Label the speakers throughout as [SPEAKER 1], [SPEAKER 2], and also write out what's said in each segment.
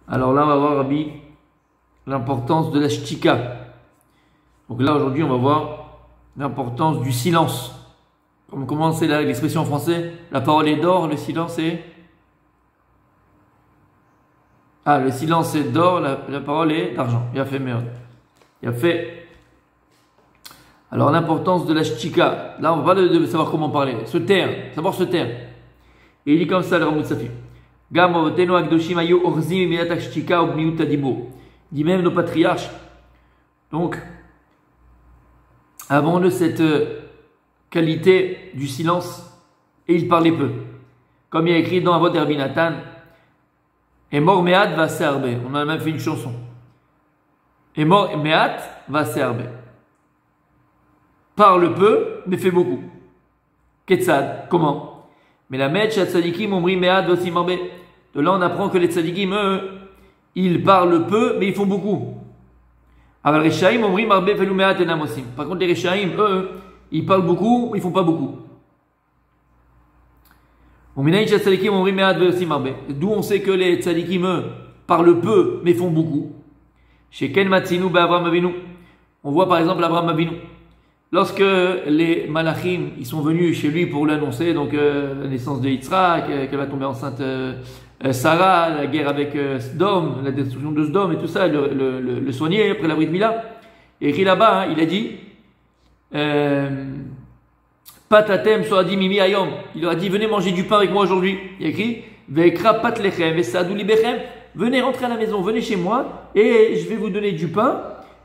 [SPEAKER 1] Alors là, on va voir, Rabbi, l'importance de la shtika. Donc là, aujourd'hui, on va voir l'importance du silence. Comment c'est l'expression en français? La parole est d'or, le silence est... Ah, le silence est d'or, la parole est d'argent. Il a fait merde. Il a fait... Alors l'importance de la shtika. Là, on va pas de savoir comment parler. Se taire, savoir se taire. Et il dit comme ça, le Ramout Safi. Il dit même nos patriarches. Donc, avant de cette qualité du silence, et il parlait peu. Comme il y a écrit dans Avot Rabbi Nathan, et mort meat va serbe. On a même fait une chanson. Et mort meat va serbe. Parle peu, mais fait beaucoup. Ketzad, comment? Mais la mèche à tzadikim omri meat vosi marbe. De là, on apprend que les tzadikim, eux, ils parlent peu, mais ils font beaucoup. Alors les reshaim omri marbe felu meat enam osim. Par contre, les reshaim, eux, ils parlent beaucoup, mais ils font pas beaucoup. D'où on sait que les tzadikim, eux, parlent peu, mais font beaucoup. Chez Ken Matzinu Abraham Avinu. On voit par exemple Abraham Avinu. Lorsque les malachim ils sont venus chez lui pour l'annoncer, donc la naissance de Yitzhak, qu'elle va tomber enceinte Sarah, la guerre avec Sdom, la destruction de Sdom et tout ça, le soigner après la Brit Mila. Et écrit là-bas, hein, il a dit Patatem soadi mimi ayom. Il leur a dit venez manger du pain avec moi aujourd'hui. Il a écrit Vekra pat lechem vesadou libechem. Venez rentrer à la maison, venez chez moi et je vais vous donner du pain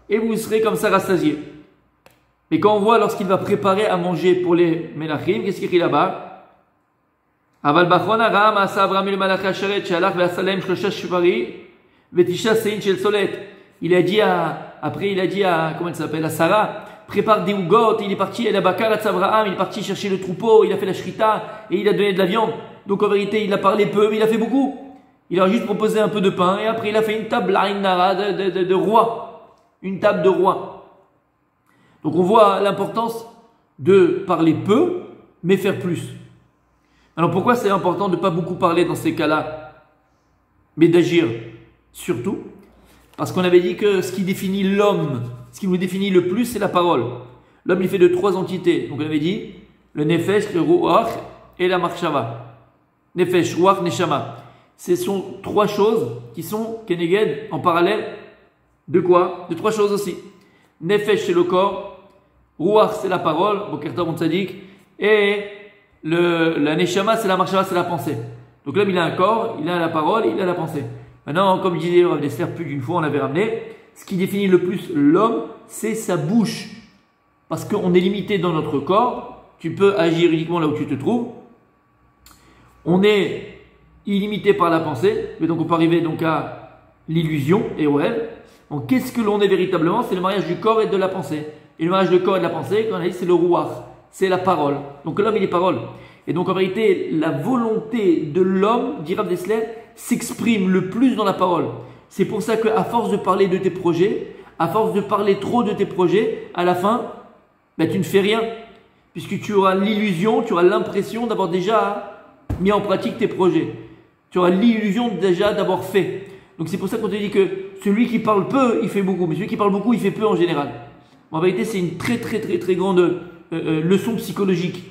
[SPEAKER 1] et vous serez comme ça rassasiés. Et quand on voit lorsqu'il va préparer à manger pour les Melachim, qu'est-ce qu'il écrit là-bas? Aval bachon aram asa Avraham el malach hasheret shalach ve'asalem shlosha shvari ve'tisha sein shel solet. Il a dit à comment il s'appelle, à Sarah, prépare des ougots. Il est parti à la bakar à Avraham, il est parti chercher le troupeau, il a fait la shrita et il a donné de la viande. Donc en vérité, il a parlé peu, mais il a fait beaucoup. Il a juste proposé un peu de pain et après il a fait une table de roi, une table de roi. Donc on voit l'importance de parler peu, mais faire plus. Alors pourquoi c'est important de ne pas beaucoup parler dans ces cas-là, mais d'agir surtout? Parce qu'on avait dit que ce qui définit l'homme, ce qui nous définit le plus, c'est la parole. L'homme, il fait de 3 entités. Donc on avait dit le nefesh, le ruach et la marshava. Nefesh, ruach, neshama. Ce sont 3 choses qui sont keneged en parallèle de quoi? De 3 choses aussi. Nefesh, c'est le corps. Ruach, c'est la parole, Bokertov on tzadik, et la Neshama, c'est la marshava, c'est la pensée. Donc l'homme, il a un corps, il a la parole, il a la pensée. Maintenant, comme disait Rav Dessler plus d'une fois, on l'avait ramené, ce qui définit le plus l'homme, c'est sa bouche. Parce qu'on est limité dans notre corps, tu peux agir uniquement là où tu te trouves. On est illimité par la pensée, mais donc on peut arriver donc à l'illusion et au rêve. Donc qu'est-ce que l'on est véritablement? C'est le mariage du corps et de la pensée. Et le mariage du corps et de la pensée, comme on a dit, c'est le ruach, c'est la parole. Donc l'homme, il est parole. Et donc en vérité, la volonté de l'homme, dit Rav Dessler, s'exprime le plus dans la parole. C'est pour ça qu'à force de parler de tes projets, à force de parler trop de tes projets, à la fin, ben, tu ne fais rien. Puisque tu auras l'illusion, tu auras l'impression d'avoir déjà mis en pratique tes projets. Tu auras l'illusion déjà d'avoir fait. Donc c'est pour ça qu'on te dit que celui qui parle peu, il fait beaucoup. Mais celui qui parle beaucoup, il fait peu en général. En vérité, c'est une très grande leçon psychologique.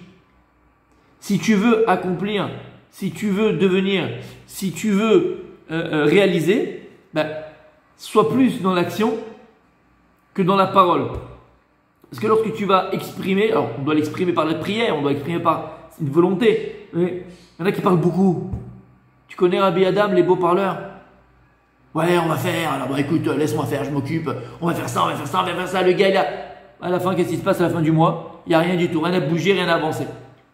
[SPEAKER 1] Si tu veux accomplir, si tu veux devenir, si tu veux réaliser, ben, sois plus dans l'action que dans la parole. Parce que lorsque tu vas exprimer, alors on doit l'exprimer par la prière, on doit l'exprimer par une volonté. Mais il y en a qui parlent beaucoup. Tu connais Rabbi Adam, les beaux parleurs? Ouais, on va faire, alors bah écoute, laisse-moi faire, je m'occupe, on va faire ça, on va faire ça, on va faire ça. Le gars, il a, à la fin, qu'est-ce qui se passe à la fin du mois? Il n'y a rien du tout, rien à bouger, rien à avancer.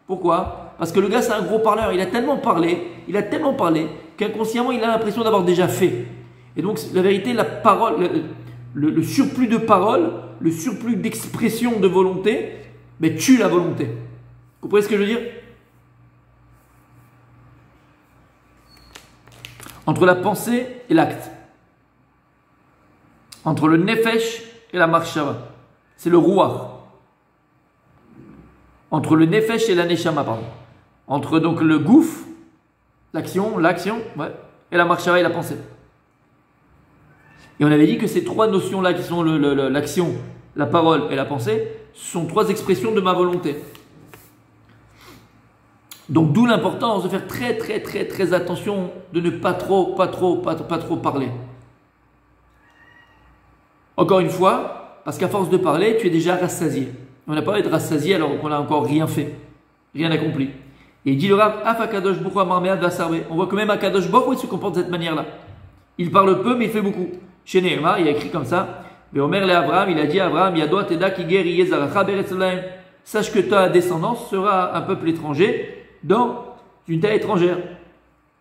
[SPEAKER 1] Pourquoi? Parce que le gars, c'est un gros parleur, il a tellement parlé qu'inconsciemment, il a l'impression d'avoir déjà fait. Et donc, la vérité, la parole, le surplus de parole, le surplus d'expression de volonté, mais tue la volonté. Vous comprenez ce que je veux dire? Entre la pensée et l'acte. Entre le nefesh et la marshava. C'est le ruach. Entre le nefesh et la neshama, pardon. Entre donc le gouf, l'action, ouais, et la marshava et la pensée. Et on avait dit que ces trois notions-là qui sont l'action, la parole et la pensée, sont trois expressions de ma volonté. Donc d'où l'importance de faire très très très très attention de ne pas trop parler. Encore une fois, parce qu'à force de parler, tu es déjà rassasié. On n'a pas parlé de rassasié alors qu'on n'a encore rien fait, rien accompli. Et il dit le Rav, Akadosh Baruch Hu Amar Me'at V'Asarbe. On voit que même Akadosh Baruch Hu il se comporte de cette manière-là. Il parle peu mais il fait beaucoup. Chez Nehemar, il a écrit comme ça. Mais Omer le Abraham, il a dit à Abraham, Yadoa Teda Kiger Yezaracha Beretzelaim. Sache que ta descendance sera un peuple étranger dans une terre étrangère.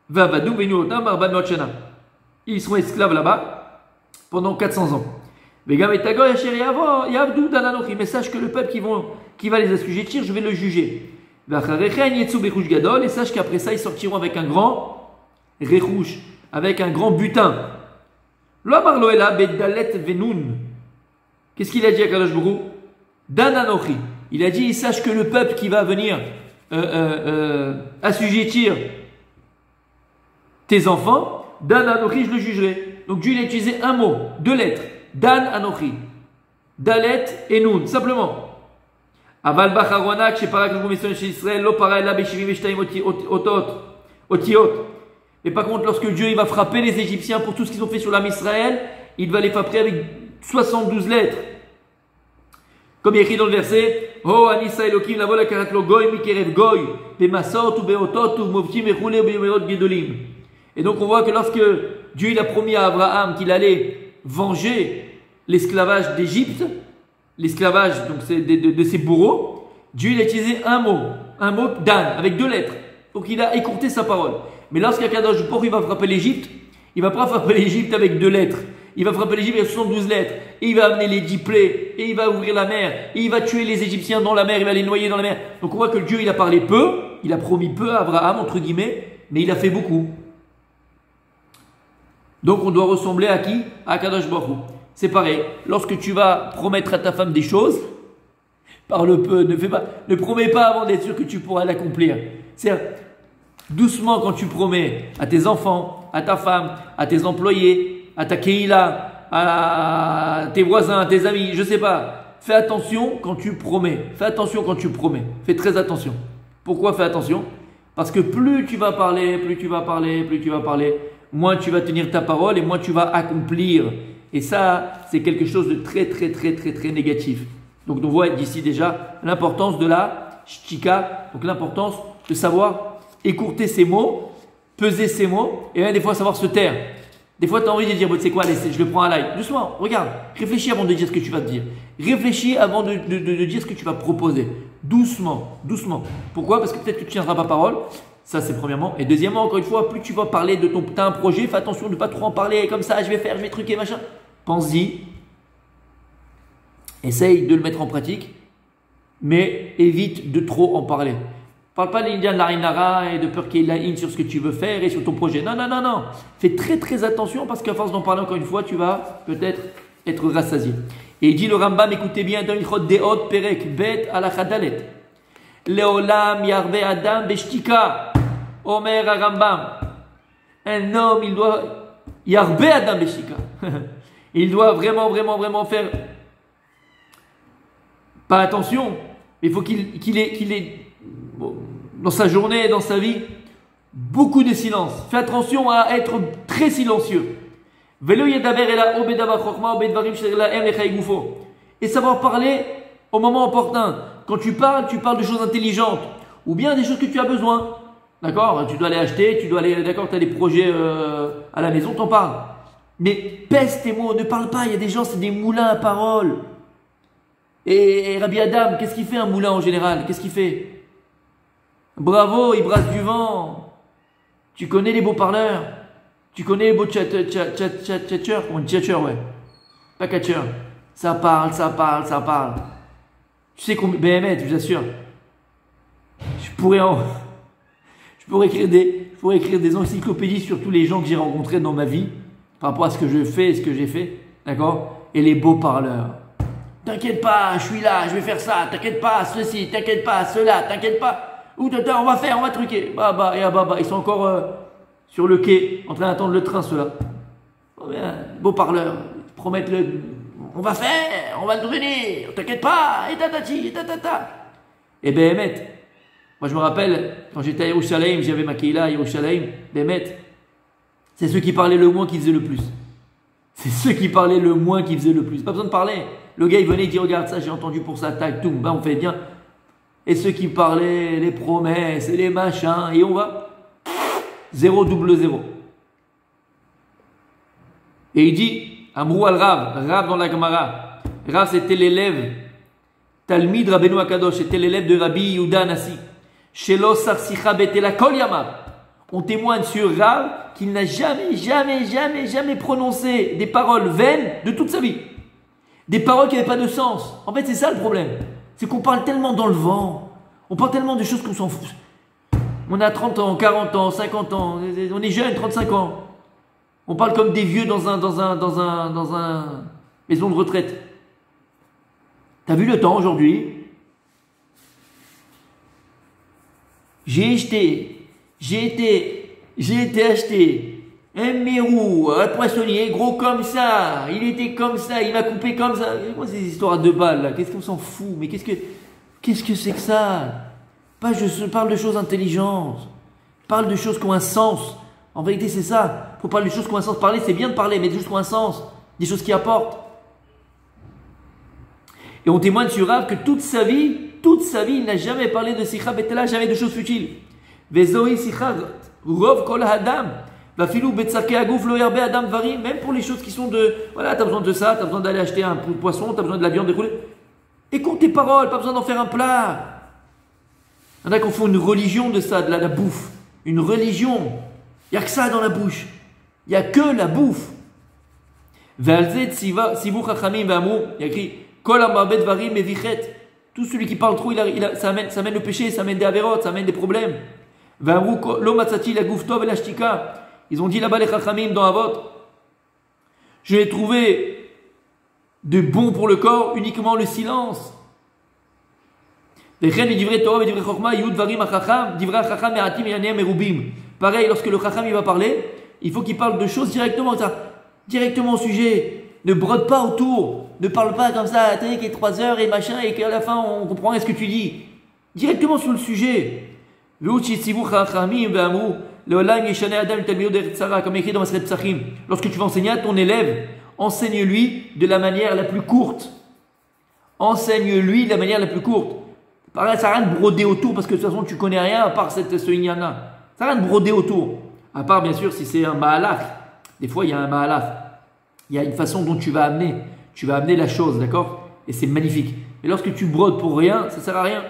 [SPEAKER 1] Vavadou Venu Otam Arba Meot Shana. Ils seront esclaves là-bas pendant 400 ans. Mais sache que le peuple qui va les assujettir, je vais le juger. Et sache qu'après ça, ils sortiront avec un grand rérouche, avec un grand butin. Qu'est-ce qu'il a dit à Kadosh Baruch Hu? Dananochi. Il a dit, sache que le peuple qui va venir assujettir tes enfants, Dananochi, je le jugerai. Donc Dieu il a utilisé un mot, deux lettres. Dan Anochi. Dalet et Nun, simplement. Aval Bacharwana, que chez Parak, le commission chez Israël, lo para ela beshivim veshtaim otiot. Et par contre, lorsque Dieu il va frapper les Égyptiens pour tout ce qu'ils ont fait sur l'âme Israël, il va les frapper avec 72 lettres. Comme il est écrit dans le verset, Ho anisa elokim lavo la karat lo goy mikerev goy, bemasot ou beotot ou movtim echule beomerot gedolim. Et donc on voit que lorsque Dieu il a promis à Abraham qu'il allait venger l'esclavage d'Égypte, l'esclavage donc de ses bourreaux, Dieu il a utilisé un mot Dan, avec deux lettres. Donc il a écourté sa parole. Mais lorsqu'Akadosh Baruch Hu il va frapper l'Égypte, il ne va pas frapper l'Égypte avec deux lettres. Il va frapper l'Égypte avec 72 lettres. Et il va amener les 10 plaies. Et il va ouvrir la mer. Et il va tuer les Égyptiens dans la mer. Il va les noyer dans la mer. Donc on voit que Dieu il a parlé peu. Il a promis peu à Abraham, entre guillemets. Mais il a fait beaucoup. Donc on doit ressembler à qui? À Akadosh Baruch Hu. C'est pareil. Lorsque tu vas promettre à ta femme des choses, parle peu, ne promets pas avant d'être sûr que tu pourras l'accomplir. C'est doucement quand tu promets à tes enfants, à ta femme, à tes employés, à ta keïla, à tes voisins, à tes amis, je sais pas. Fais attention quand tu promets. Fais attention quand tu promets. Fais très attention. Pourquoi fais attention? Parce que plus tu vas parler, moins tu vas tenir ta parole et moins tu vas accomplir. Et ça, c'est quelque chose de très négatif. Donc on voit d'ici déjà l'importance de la shtika, donc l'importance de savoir écourter ses mots, peser ses mots, et même des fois savoir se taire. Des fois tu as envie de dire, bon, tu sais quoi, allez, je le prends à l'ail. Doucement, regarde, réfléchis avant de dire ce que tu vas te dire. Réfléchis avant de dire ce que tu vas proposer. Doucement. Pourquoi? Parce que peut-être que tu ne tiendras pas parole. Ça, c'est premièrement. Et deuxièmement, encore une fois, plus tu vas parler de t'as un projet, fais attention de ne pas trop en parler comme ça, je vais truquer, machin. Pense-y. Essaye de le mettre en pratique, mais évite de trop en parler. Parle pas l'Indien de la Rinara et de peur qu'il y ait la in sur ce que tu veux faire et sur ton projet. Non. Fais très attention parce qu'à force d'en parler encore une fois, tu vas peut-être être rassasié. Et il dit le Rambam, écoutez bien, dans Ilchot Deot Perek Bet Alachat Dalet. Leolam Yarve Adam Beshtika. Omer Rambam. Un homme, il doit Yarve Adam Beshtika. Il doit vraiment faire pas attention, mais il faut qu'il ait dans sa journée, dans sa vie, beaucoup de silence. Fais attention à être très silencieux. Et savoir parler au moment opportun. Quand tu parles de choses intelligentes ou bien des choses que tu as besoin. D'accord? Tu dois aller acheter, tu as des projets à la maison, t'en parles. Mais pèse tes mots, ne parle pas. Il y a des gens, c'est des moulins à parole. Et Rabbi Adam, qu'est-ce qu'il fait un moulin en général? Qu'est-ce qu'il fait? Bravo, il brasse du vent. Tu connais les beaux parleurs? Tu connais les beaux tchatchers? Comment on dit tchatchers, ouais. Pas catchers. Ça parle. Tu sais combien, BMF, je vous assure. Je pourrais écrire des encyclopédies sur tous les gens que j'ai rencontrés dans ma vie, par rapport à ce que je fais et ce que j'ai fait. D'accord? Et les beaux parleurs. T'inquiète pas, je suis là, je vais faire ça. T'inquiète pas, ceci, t'inquiète pas, cela, t'inquiète pas. Ou on va truquer. Baba, ils sont encore sur le quai, en train d'attendre le train, ceux-là. Oh bien, beaux parleurs. promettent on va faire, on va devenir, t'inquiète pas, et tatati, et tatata. Et Béhémet, moi je me rappelle, quand j'étais à Yerushalayim, j'avais ma Keila à Yerushalayim, Béhémet, c'est ceux qui parlaient le moins qui faisaient le plus. C'est ceux qui parlaient le moins qui faisaient le plus. Pas besoin de parler. Le gars il venait, il dit regarde ça, j'ai entendu pour ça, tac, tout, on fait bien. Et ceux qui parlaient les promesses et les machins, et on va 0 double 0. Et il dit, Amrou al-Rav, Rav dans la Gemara. Rav c'était l'élève, Talmid Rabbeinu Akadosh, c'était l'élève de Rabbi Yehuda Nasi. Shelo Sarsicha Betela Kol Yamav. On témoigne sur Rav qu'il n'a jamais prononcé des paroles vaines de toute sa vie. Des paroles qui n'avaient pas de sens. En fait, c'est ça le problème. C'est qu'on parle tellement dans le vent. On parle tellement de choses qu'on s'en fout. On a 30 ans, 40 ans, 50 ans. On est jeune, 35 ans. On parle comme des vieux dans un maison de retraite. T'as vu le temps aujourd'hui? J'ai été acheter un mérou, un poissonnier gros comme ça. Il était comme ça, il m'a coupé comme ça. Moi, ces histoires de balles là, qu'est-ce qu'on s'en fout? Mais qu'est-ce que c'est que ça? Pas je parle de choses intelligentes. Je parle de choses qui ont un sens. En vérité, c'est ça. Il faut parler de choses qui ont un sens. Parler, c'est bien de parler, mais des choses qui ont un sens. Des choses qui apportent. Et on témoigne sur Rav que toute sa vie, il n'a jamais parlé de Sikha Betela, jamais de choses futiles. Vezohi Sikha, Rov Kol Hadam, Vafilou Betsake Agouf Lo Yarbe Adam Varim, même pour les choses qui sont de, voilà, t'as besoin de ça, t'as besoin d'aller acheter un poisson, t'as besoin de la viande déroulée. Écoute tes paroles, pas besoin d'en faire un plat. Il y en a qui font une religion de ça, de la bouffe. Une religion. Il n'y a que ça dans la bouche. Il n'y a que la bouffe. Ve'alzet Sivu Chachamim Ve'amru, il y a écrit Kol Amarbet Varim Evichet. Tout celui qui parle trop, ça amène le péché, ça amène des avérotes, ça amène des problèmes. Ve'amru Lo Matzati la Gouf Tov et la Shtika. Ils ont dit là-bas les Chachamim dans Avot. Je l'ai trouvé de bon pour le corps uniquement le silence. Pareil, lorsque le Chacham il va parler, il faut qu'il parle de choses directement au sujet. Ne brode pas autour. Ne parle pas comme ça, attends, qu'il y ait 3 heures et machin, et qu'à la fin on comprend rien ce que tu dis. Directement sur le sujet. Comme écrit dans Maseret Psachim. Lorsque tu vas enseigner à ton élève, enseigne-lui de la manière la plus courte. Enseigne-lui de la manière la plus courte. Ça sert à rien de broder autour parce que de toute façon tu connais rien à part ce ignana. Ça sert à rien de broder autour. À part bien sûr si c'est un ma'alach. Des fois il y a un ma'alach. Il y a une façon dont tu vas amener la chose, d'accord? Et c'est magnifique. Mais lorsque tu brodes pour rien, ça sert à rien.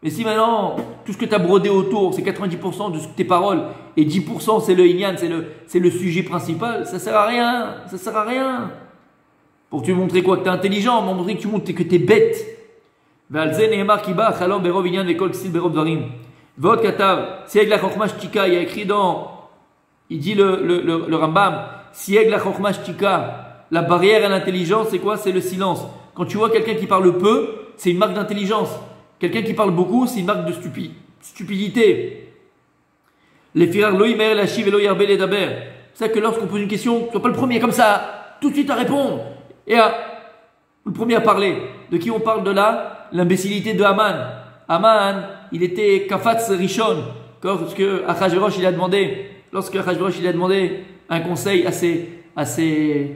[SPEAKER 1] Mais si maintenant tout ce que tu as brodé autour c'est 90% de tes paroles et 10% c'est le inyan, c'est le sujet principal, ça sert à rien. Ça sert à rien. Pour te montrer quoi? Que tu es intelligent, pour montrer que tu montres que tu es bête. Il y a écrit dans, il dit le Rambam, Sieg la Chokhmah Shtika, la barrière à l'intelligence, c'est quoi? C'est le silence. Quand tu vois quelqu'un qui parle peu, c'est une marque d'intelligence. Quelqu'un qui parle beaucoup, c'est une marque de stupidité. Les firar lo yimer lachiv et lo yarbe ledaber. C'est que lorsqu'on pose une question, tu sois pas le premier comme ça, tout de suite à répondre. Et le premier à parler. De qui on parle de là? L'imbécilité de Haman. Haman, il était kafatz rishon. Lorsque Achashverosh il a demandé un conseil à ses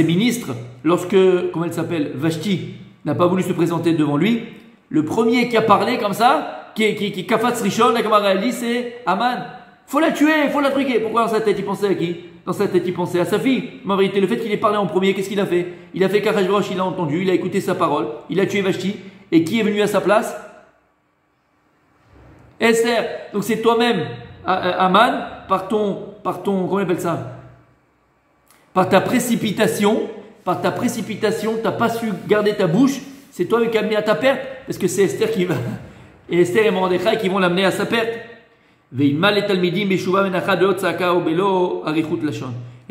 [SPEAKER 1] ministres, lorsque, comment elle s'appelle, Vashti n'a pas voulu se présenter devant lui, le premier qui a parlé comme ça, qui kafatz rishon, la camarade dit, c'est Haman. Faut la tuer, faut la truquer. Pourquoi dans sa tête il pensait à qui? Dans sa tête il pensait à sa fille. Mais en vérité, le fait qu'il ait parlé en premier, qu'est-ce qu'il a fait? Il a fait qu'Achashverosh il a entendu, il a écouté sa parole, il a tué Vashti. Et qui est venu à sa place? Esther. Donc c'est toi-même, Haman, par ton, comment on appelle ça? Par ta précipitation, t'as pas su garder ta bouche, c'est toi qui as amené à ta perte, parce que c'est Esther qui va, et Esther et Mordechai qui vont l'amener à sa perte. Et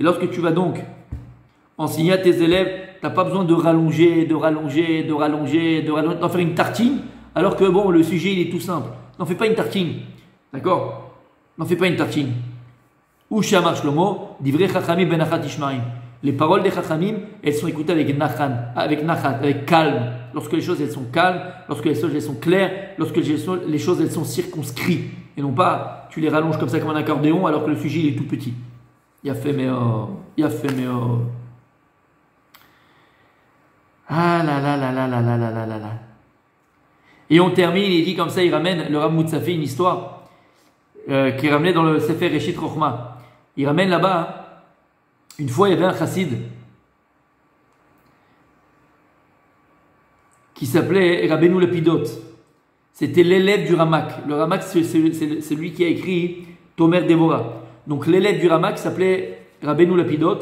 [SPEAKER 1] lorsque tu vas donc enseigner à tes élèves, t'as pas besoin de rallonger, d'en faire une tartine, alors que bon, le sujet il est tout simple. N'en fais pas une tartine, d'accord? N'en fais pas une tartine. Ou Shamar Shlomo, Divrei Chachamim benachat ishmaim. Les paroles des Chachamim, elles sont écoutées avec nachat, avec calme. Lorsque les choses elles sont calmes, lorsque les choses elles sont claires, lorsque les choses elles sont circonscrites. Et non pas, tu les rallonges comme ça comme un accordéon alors que le sujet il est tout petit. Yafé meor. Ah là là là là là là là là là là. Et on termine, il dit comme ça, il ramène, le Rav Moutsafi, une histoire qui ramenait dans le Sefer Reshit Chochma. Il ramène là-bas, une fois il y avait un chassid qui s'appelait Rabbeinu Lapidot. C'était l'élève du Ramak. Le Ramak, c'est lui qui a écrit Tomer Devorah. Donc l'élève du Ramak s'appelait Rabbeinu Lapidot.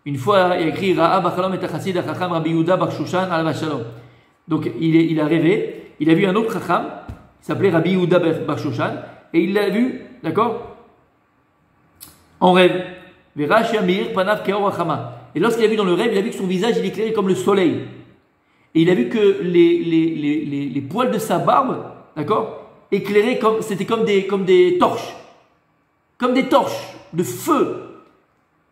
[SPEAKER 1] Une fois, il a écrit Ra'a Bachalom et Chassid Achacham Rabbi Yehuda Bar Shushan Alav Shalom. Donc il a rêvé, il a vu un autre Chacham, qui s'appelait Rabbi Yehuda Bar Shushan, et il l'a vu, d'accord, en rêve. Et lorsqu'il a vu dans le rêve, il a vu que son visage il éclairait comme le soleil. Et il a vu que les poils de sa barbe, d'accord, éclairaient c'était comme des torches. Comme des torches de feu.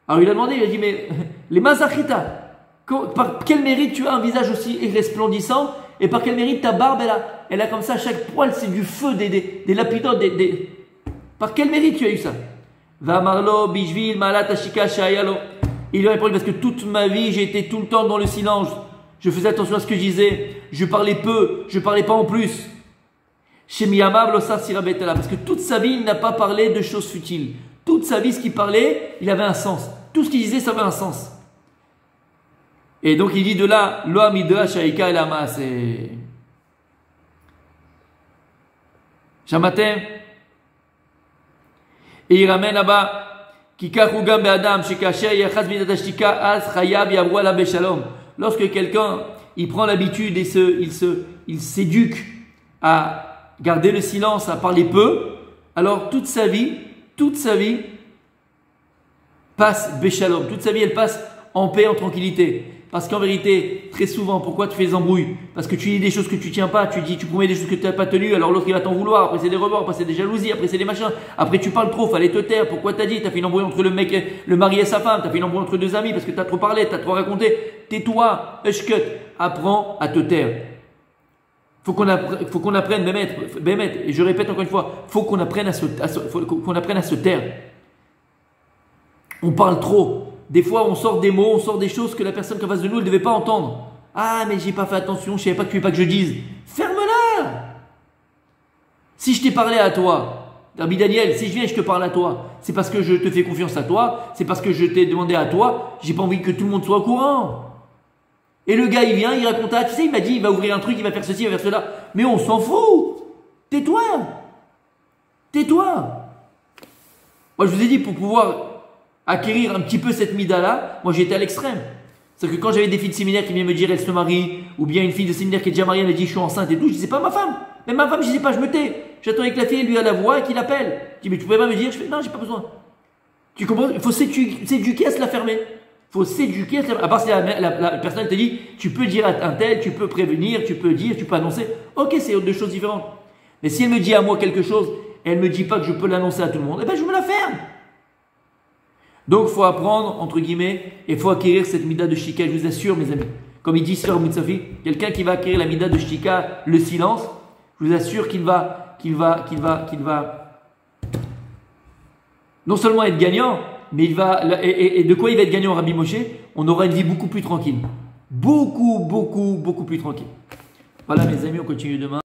[SPEAKER 1] Alors il a demandé, il a dit, mais les Mazachita, par quel mérite tu as un visage aussi resplendissant et par quel mérite ta barbe, elle a comme ça, chaque poil c'est du feu, des lapidotes, par quel mérite tu as eu ça? Vamarlo, Bishvil, Malat, Ashika, Shayalo. Il lui a répondu parce que toute ma vie j'ai été tout le temps dans le silence. Je faisais attention à ce que je disais. Je parlais peu, je parlais pas en plus. Chez Miyamav, Lossar Sirabetala. Parce que toute sa vie il n'a pas parlé de choses futiles. Toute sa vie ce qu'il parlait, il avait un sens. Tout ce qu'il disait, ça avait un sens. Et donc il dit de là, Lo Amidra, Shaika et Lama, c'est. Shamatem. Et il ramène là-bas, lorsque quelqu'un il prend l'habitude et il s'éduque à garder le silence, à parler peu, alors toute sa vie passe Béchalom, toute sa vie elle passe en paix, en tranquillité. Parce qu'en vérité, très souvent, pourquoi tu fais des embrouilles? Parce que tu dis des choses que tu tiens pas, tu promets des choses que tu n'as pas tenues, alors l'autre il va t'en vouloir, après c'est des remords, après c'est des jalousies, après c'est des machins, après tu parles trop, fallait te taire, pourquoi t'as dit? T'as fait une embrouille entre le mari et sa femme, t'as fait une embrouille entre deux amis parce que t'as trop parlé, t'as trop raconté, tais-toi, eshkut, apprends à te taire. Faut qu'on apprenne, Bémet, et je répète encore une fois, faut qu'on apprenne à se taire. On parle trop. Des fois, on sort des mots, on sort des choses que la personne qui est en face de nous ne devait pas entendre. Ah, mais j'ai pas fait attention, je savais pas que tu veux pas que je dise. Ferme-la! Si je t'ai parlé à toi, Rabbi Daniel, si je viens et je te parle à toi, c'est parce que je te fais confiance à toi, c'est parce que je t'ai demandé à toi, j'ai pas envie que tout le monde soit au courant. Et le gars, il vient, il raconte, ah, tu sais, il m'a dit, il va ouvrir un truc, il va faire ceci, il va faire cela. Mais on s'en fout! Tais-toi! Tais-toi! Moi, je vous ai dit, pour pouvoir acquérir un petit peu cette mida-là, moi j'étais à l'extrême. C'est-à-dire que quand j'avais des filles de séminaire qui venaient me dire elle se marie, ou bien une fille de séminaire qui est déjà mariée, elle me dit je suis enceinte et tout, je disais pas à ma femme. Même ma femme, je disais pas, je me tais. J'attendais que la fille lui a la voix et qu'il appelle. Je dis mais tu pouvais pas me dire? Je fais non, j'ai pas besoin. Tu comprends? Il faut s'éduquer à se la fermer. Il faut s'éduquer à se la fermer. À part si la personne te dit tu peux dire à un tel, tu peux prévenir, tu peux dire, tu peux annoncer. Ok, c'est deux choses différentes. Mais si elle me dit à moi quelque chose, et elle me dit pas que je peux l'annoncer à tout le monde, eh ben je me la ferme. Donc, il faut apprendre, entre guillemets, et il faut acquérir cette mida de shtika, je vous assure, mes amis. Comme il dit Sir Moutsafi, quelqu'un qui va acquérir la mida de shtika, le silence, je vous assure qu'il va non seulement être gagnant, mais il va, et de quoi il va être gagnant, Rabbi Moshe? On aura une vie beaucoup plus tranquille. Beaucoup plus tranquille. Voilà, mes amis, on continue demain.